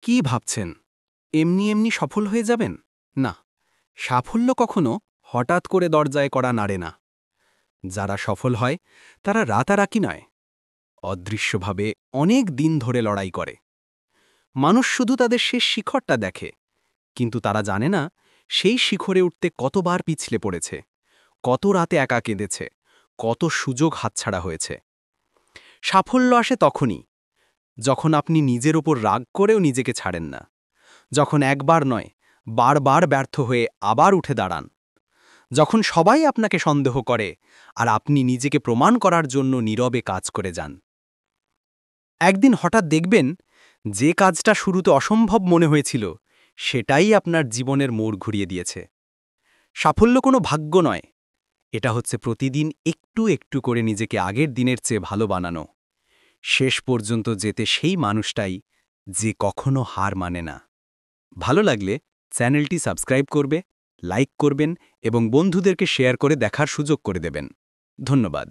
কি ভাবছেন এমনি এমনি সফল হয়ে যাবেন? না, সাফল্য কখনো হঠাৎ করে দরজায় করা নাড়ে না। যারা সফল হয় তারা রাতারাতি নয়, অদৃশ্যভাবে অনেক দিন ধরে লড়াই করে। মানুষ শুধু তাদের শেষ শিখরটা দেখে, কিন্তু তারা জানে না সেই শিখরে উঠতে কতবার পিছলে পড়েছে, কত রাতে একা কেঁদেছে, কত সুযোগ হাতছাড়া হয়েছে। সাফল্য আসে তখনই যখন আপনি নিজের ওপর রাগ করেও নিজেকে ছাড়েন না, যখন একবার নয় বারবার ব্যর্থ হয়ে আবার উঠে দাঁড়ান, যখন সবাই আপনাকে সন্দেহ করে আর আপনি নিজেকে প্রমাণ করার জন্য নীরবে কাজ করে যান। একদিন হঠাৎ দেখবেন যে কাজটা শুরুতে অসম্ভব মনে হয়েছিল সেটাই আপনার জীবনের মোড় ঘুরিয়ে দিয়েছে। সাফল্য কোনো ভাগ্য নয়, এটা হচ্ছে প্রতিদিন একটু একটু করে নিজেকে আগের দিনের চেয়ে ভালো বানানো, শেষ পর্যন্ত যেতে সেই মানুষটাই যে কখনো হার মানে না। ভালো লাগলে চ্যানেলটি সাবস্ক্রাইব করবে, লাইক করবেন এবং বন্ধুদেরকে শেয়ার করে দেখার সুযোগ করে দেবেন। ধন্যবাদ।